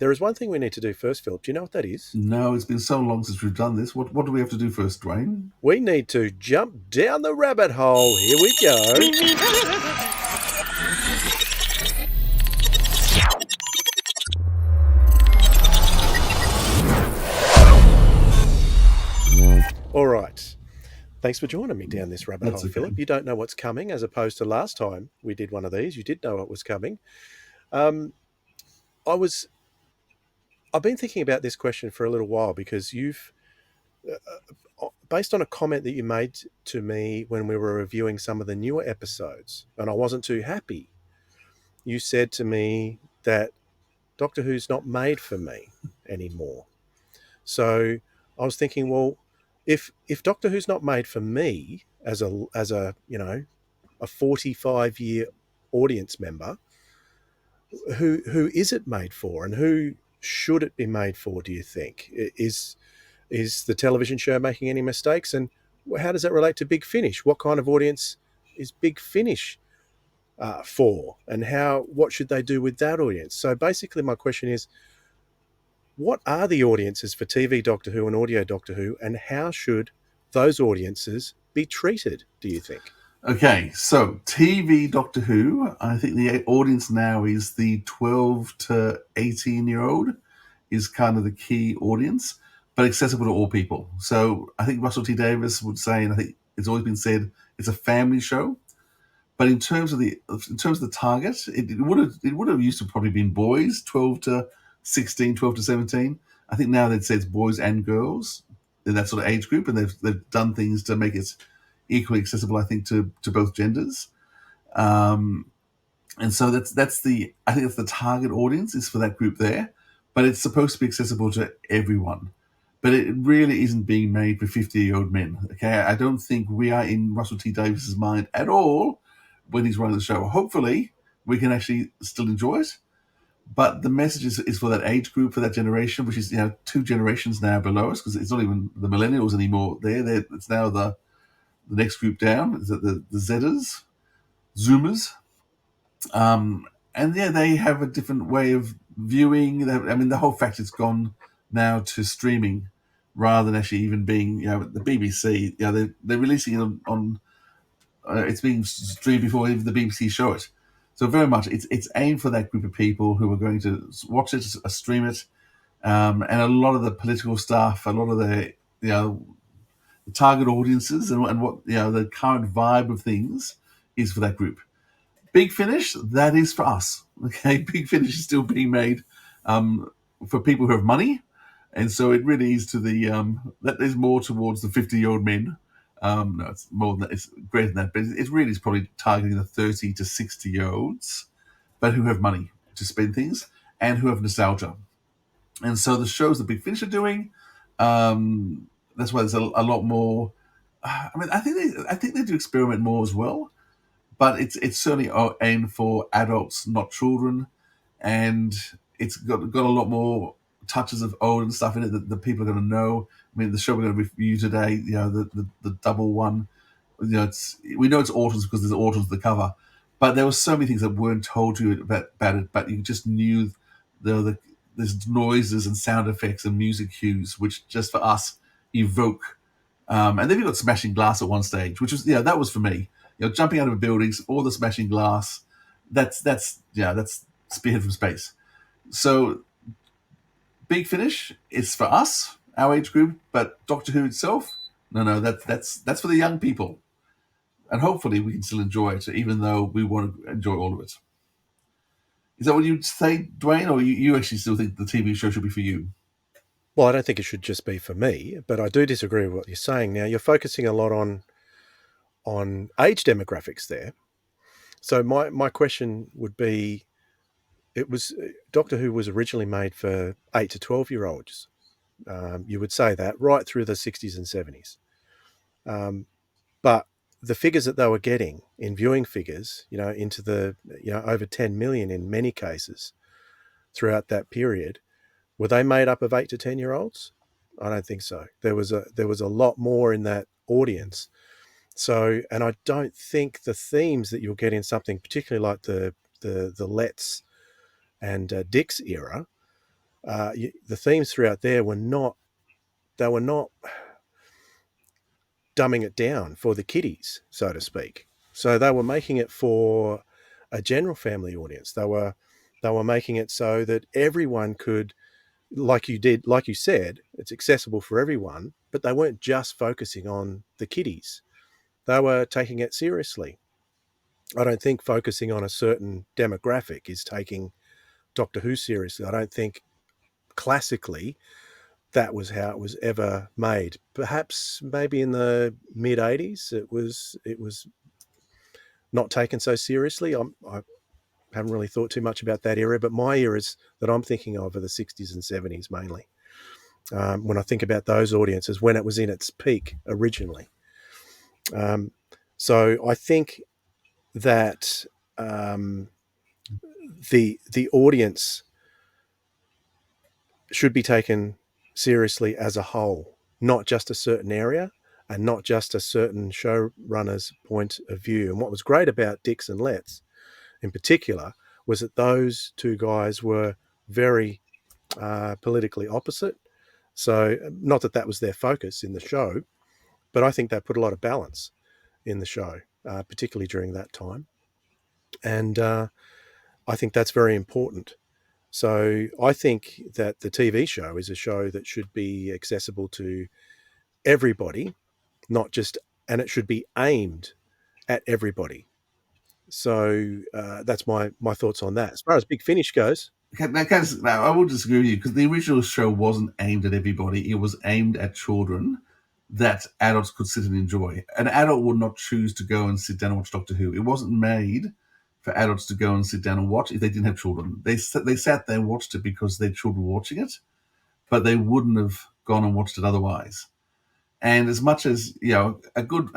There is one thing we need to do first, Philip. Do you know what that is? No, it's been so long since we've done this. What do we have to do first, Dwayne? We need to jump down the rabbit hole. Here we go. All right. Thanks for joining me down this rabbit That's hole, okay. Philip. You don't know what's coming, as opposed to last time we did one of these. You did know what was coming. Um, I was. I've been thinking about this question for a little while because based on a comment that you made to me when we were reviewing some of the newer episodes, and I wasn't too happy. You said to me that Doctor Who's not made for me anymore. So I was thinking, well, if Doctor Who's not made for me as a a 45-year audience member, who is it made for, and who should it be made for? Do you think is the television show making any mistakes, and how does that relate to Big Finish? What kind of audience is Big Finish for, and what should they do with that audience? So basically, my question is, what are the audiences for TV Doctor Who and audio Doctor Who, and how should those audiences be treated, do you think? Okay, so TV Doctor Who, I think the audience now is the 12 to 18-year-old is kind of the key audience, but accessible to all people. So I think Russell T Davis would say, and I think it's always been said, it's a family show. But in terms of the target, it would have used to probably been boys, 12 to 16, 12 to 17. I think now they'd say it's boys and girls in that sort of age group, and they've done things to make it equally accessible, I think, to both genders. Um, and so that's the I think that's the target audience is for that group there, but it's supposed to be accessible to everyone. But it really isn't being made for 50-year-old men. Okay, I don't think we are in Russell T Davis's mind at all when he's running the show. Hopefully, we can actually still enjoy it. But the message is for that age group, for that generation, which is two generations now below us, because it's not even the millennials anymore. It's now the next group down. Is it the Zers, Zoomers? And yeah, they have a different way of viewing. I mean, the whole fact it's gone now to streaming rather than actually even being, the BBC. They're releasing it on it's being streamed before even the BBC show it. So very much it's aimed for that group of people who are going to watch it, stream it, and a lot of the political stuff, a lot of the target audiences, and what the current vibe of things is for that group. Big Finish, that is for us. Okay, Big Finish is still being made um, for people who have money, and so it really is to the that is more towards the 50-year-old men. No, it's more than that. It's greater than that, but it really is probably targeting the 30 to 60-year-olds, but who have money to spend things and who have nostalgia. And so the shows that Big Finish are doing, that's why there's a lot more. I mean, I think they do experiment more as well, but it's certainly aimed for adults, not children, and it's got a lot more touches of old and stuff in it that people are going to know. I mean, the show we're going to review today, the double one, we know it's Autumn's because there's Autumn's the cover, but there were so many things that weren't told to you about it, but you just knew there's noises and sound effects and music cues which just for us evoke. And then you've got smashing glass at one stage, which was that was for me. Jumping out of buildings, all the smashing glass. That's Spearhead from Space. So Big Finish is for us, our age group, but Doctor Who itself, no, that's for the young people, and hopefully we can still enjoy it, even though we want to enjoy all of it. Is that what you'd say, Dwayne, or you actually still think the TV show should be for you? Well, I don't think it should just be for me, but I do disagree with what you're saying. Now, you're focusing a lot on age demographics there. So my question would be, it was Doctor Who was originally made for 8 to 12-year-olds. You would say that right through the 60s and 70s. But the figures that they were getting in viewing figures, into the over 10 million in many cases throughout that period, were they made up of 8 to 10-year-olds? I don't think so. There was a lot more in that audience. So, and I don't think the themes that you'll get in something particularly like the Letts and Dix era the themes throughout there were not dumbing it down for the kiddies, so to speak. So they were making it for a general family audience. They were making it so that everyone could, like you said, it's accessible for everyone, but they weren't just focusing on the kiddies. They were taking it seriously. I don't think focusing on a certain demographic is taking Doctor Who seriously. I don't think classically that was how it was ever made. Perhaps maybe in the mid 80s it was not taken so seriously. I haven't really thought too much about that era, but my eras that I'm thinking of are the 60s and 70s mainly. When I think about those audiences, when it was in its peak originally. So I think that the audience should be taken seriously as a whole, not just a certain area and not just a certain showrunner's point of view. And what was great about Dix and Letts in particular was that those two guys were very politically opposite. So not that was their focus in the show, but I think that put a lot of balance in the show, particularly during that time. And I think that's very important. So I think that the TV show is a show that should be accessible to everybody, not just, and it should be aimed at everybody. So that's my thoughts on that. As far as Big Finish goes, Now, I will disagree with you because the original show wasn't aimed at everybody. It was aimed at children that adults could sit and enjoy. An adult would not choose to go and sit down and watch Doctor Who. It wasn't made for adults to go and sit down and watch if they didn't have children. They sat there and watched it because their children were watching it, but they wouldn't have gone and watched it otherwise. And as much as a good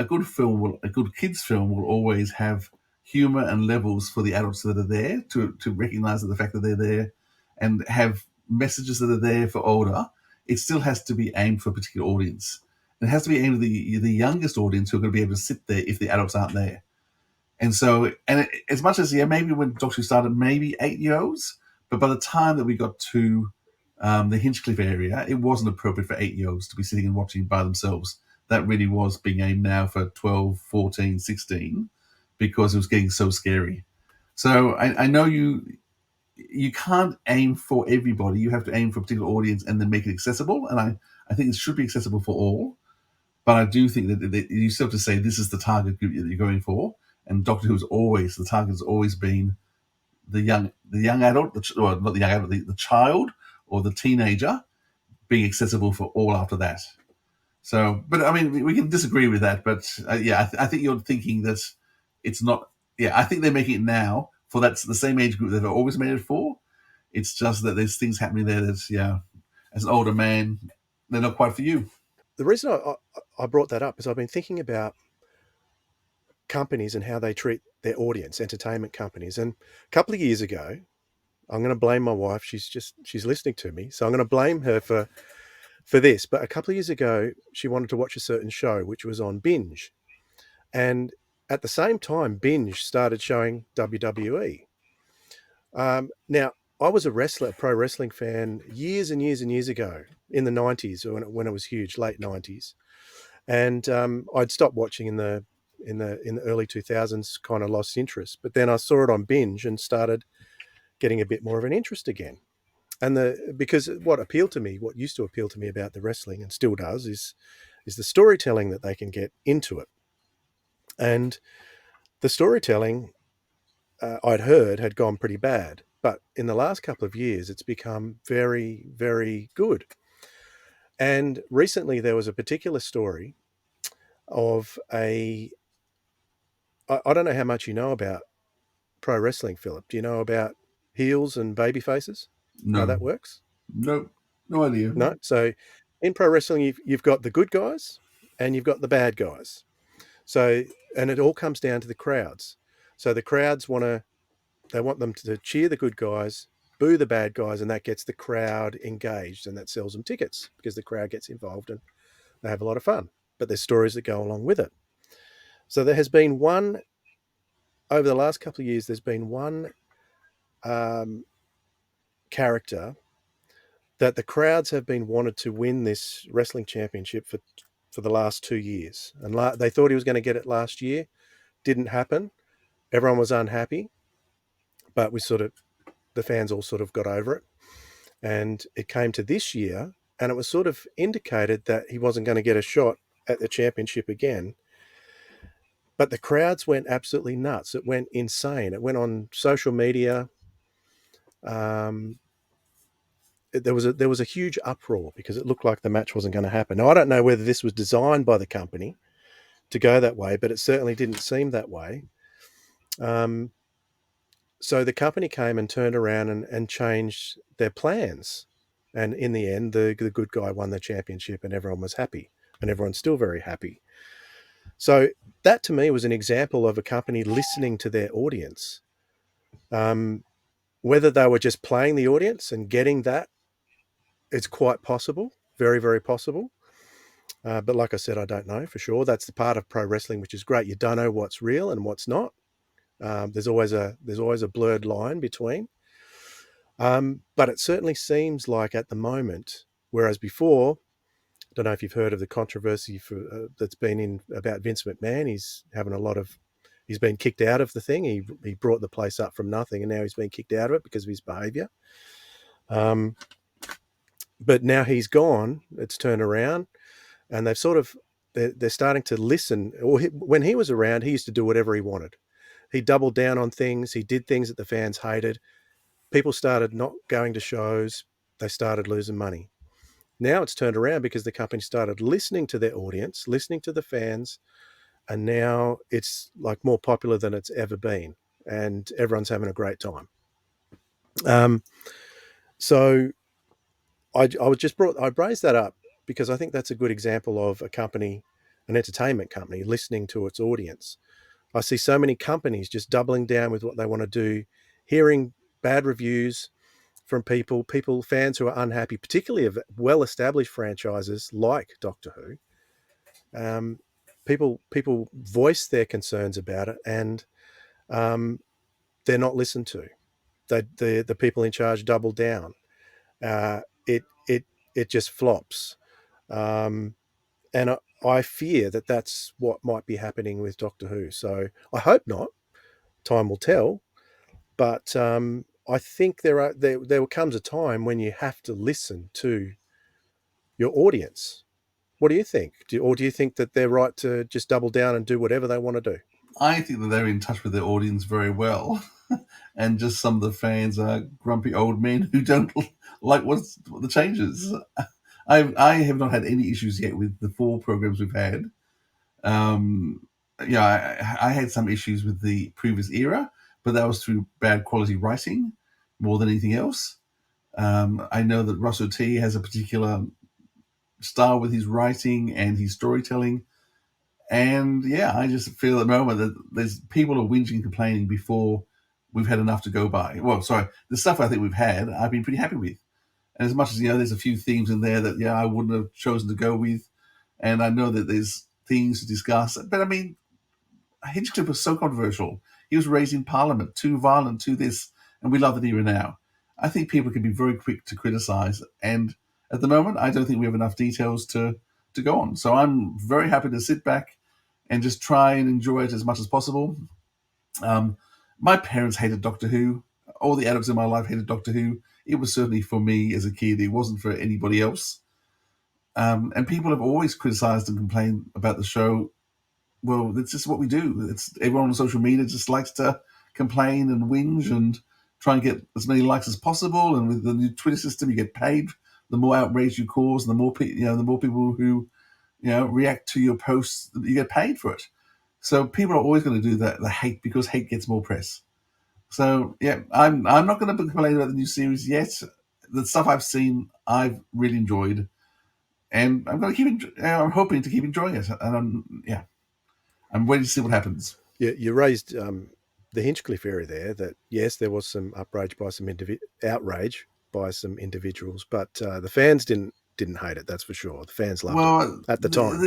kids film will always have humor and levels for the adults that are there to recognize the fact that they're there, and have messages that are there for older. It still has to be aimed for a particular audience. It has to be aimed at the youngest audience who are going to be able to sit there if the adults aren't there. And so, as much as maybe when Doctor Who started, maybe 8-year-olds, but by the time that we got to the Hinchcliffe area, it wasn't appropriate for 8-year-olds to be sitting and watching by themselves. That really was being aimed now for 12, 14, 16, because it was getting so scary. So I know you can't aim for everybody. You have to aim for a particular audience and then make it accessible. And I think it should be accessible for all. But I do think that you still have to say this is the target group that you're going for. And Doctor Who the target has always been the young adult, not the young adult, the child or the teenager, being accessible for all after that. So, but I mean, we can disagree with that. But I think you're thinking that it's not. Yeah, I think they're making it now for that's the same age group they've always made it for. It's just that there's things happening there that's as an older man, they're not quite for you. the reason I brought that up is I've been thinking about companies and how they treat their audience, entertainment companies. And a couple of years ago, I'm going to blame my wife. She's listening to me, so I'm going to blame her for this. But a couple of years ago, she wanted to watch a certain show, which was on Binge, and at the same time, Binge started showing WWE. Now, I was a pro wrestling fan years and years and years ago in the 90s when it was huge, late 90s, and I'd stopped watching in the early 2000s, kind of lost interest. But then I saw it on Binge and started getting a bit more of an interest again. And because what used to appeal to me about the wrestling and still does is the storytelling that they can get into it. And the storytelling I'd heard had gone pretty bad, but in the last couple of years, it's become very, very good. And recently there was a particular story of I don't know how much you know about pro wrestling, Philip. Do you know about heels and baby faces? How No, that works? no, no idea. No. So in pro wrestling, you've got the good guys and you've got the bad guys. So, and it all comes down to the crowds. So the crowds want them to cheer the good guys, boo the bad guys, and that gets the crowd engaged, and that sells them tickets because the crowd gets involved and they have a lot of fun. But there's stories that go along with it. So there has been over the last couple of years, there's been one character that the crowds have been wanted to win this wrestling championship for the last 2 years. And they thought he was going to get it last year. Didn't happen. Everyone was unhappy, but the fans all sort of got over it. And it came to this year, and it was sort of indicated that he wasn't going to get a shot at the championship again. But the crowds went absolutely nuts. It went insane. It went on social media. There was a huge uproar because it looked like the match wasn't going to happen. Now, I don't know whether this was designed by the company to go that way, but it certainly didn't seem that way. So the company came and turned around and changed their plans. And in the end, the good guy won the championship and everyone was happy, and everyone's still very happy. So that to me was an example of a company listening to their audience. Whether they were just playing the audience and getting that, it's quite possible, very, very possible. But like I said, I don't know for sure. That's the part of pro wrestling, which is great. You don't know what's real and what's not. There's always a blurred line between. But it certainly seems like at the moment, whereas before, I don't know if you've heard of the controversy that's been in about Vince McMahon. He's been kicked out of the thing. He brought the place up from nothing, and now he's been kicked out of it because of his behaviour. But now he's gone. It's turned around, and they're starting to listen. When he was around, he used to do whatever he wanted. He doubled down on things. He did things that the fans hated. People started not going to shows. They started losing money. Now it's turned around because the company started listening to their audience, listening to the fans, and now it's like more popular than it's ever been, and everyone's having a great time. So I raised that up because I think that's a good example of a company, an entertainment company, listening to its audience. I see so many companies just doubling down with what they want to do, hearing bad reviews from fans who are unhappy, particularly of well-established franchises like Doctor Who. People voice their concerns about it, and they're not listened to. The people in charge double down. It just flops, and I fear that that's what might be happening with Doctor Who. So I hope not. Time will tell. But I think there comes a time when you have to listen to your audience. What do you think? Do you think that they're right to just double down and do whatever they want to do? I think that they're in touch with their audience very well. And just some of the fans are grumpy old men who don't like what the changes. I have not had any issues yet with the 4 programs we've had. I had some issues with the previous era, but that was through bad quality writing more than anything else. I know that Russell T has a particular style with his writing and his storytelling. And I just feel at the moment that there's people are whinging and complaining before we've had enough to go by. Well, sorry, the stuff I think we've had, I've been pretty happy with. And as much as, there's a few themes in there that, I wouldn't have chosen to go with. And I know that there's things to discuss. But I mean, Hinchcliffe was so controversial. He was raised in Parliament, too violent, too this, and we love that era now. I think people can be very quick to criticise. And at the moment, I don't think we have enough details to go on. So I'm very happy to sit back and just try and enjoy it as much as possible. My parents hated Doctor Who. All the adults in my life hated Doctor Who. It was certainly for me as a kid. It wasn't for anybody else. And people have always criticised and complained about the show. Well, it's just what we do. It's everyone on social media just likes to complain and whinge and try and get as many likes as possible. And with the new Twitter system, you get paid. The more outrage you cause, the more people who react to your posts, you get paid for it. So people are always going to do that. The hate, because hate gets more press. So I'm not going to complain about the new series yet. The stuff I've seen, I've really enjoyed, and I'm going to keep. I'm hoping to keep enjoying it, and I'm waiting to see what happens. You raised the Hinchcliffe area there. That yes, there was some outrage by some individuals, but the fans didn't hate it. That's for sure. The fans loved it at the time,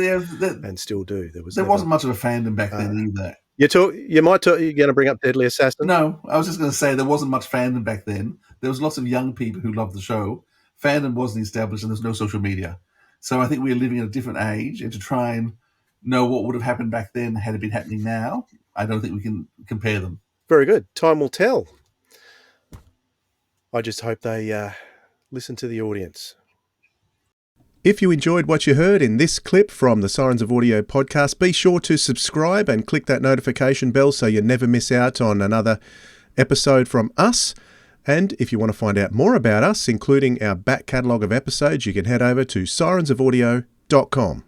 and still do. There wasn't much of a fandom back then either. You're going to bring up Deadly Assassin? No, I was just going to say there wasn't much fandom back then. There was lots of young people who loved the show. fandom wasn't established and there's no social media. So I think we're living in a different age, and to try and know what would have happened back then had it been happening now, I don't think we can compare them. Very good. Time will tell. I just hope they listen to the audience. If you enjoyed what you heard in this clip from the Sirens of Audio podcast, be sure to subscribe and click that notification bell so you never miss out on another episode from us. And if you want to find out more about us, including our back catalogue of episodes, you can head over to sirensofaudio.com.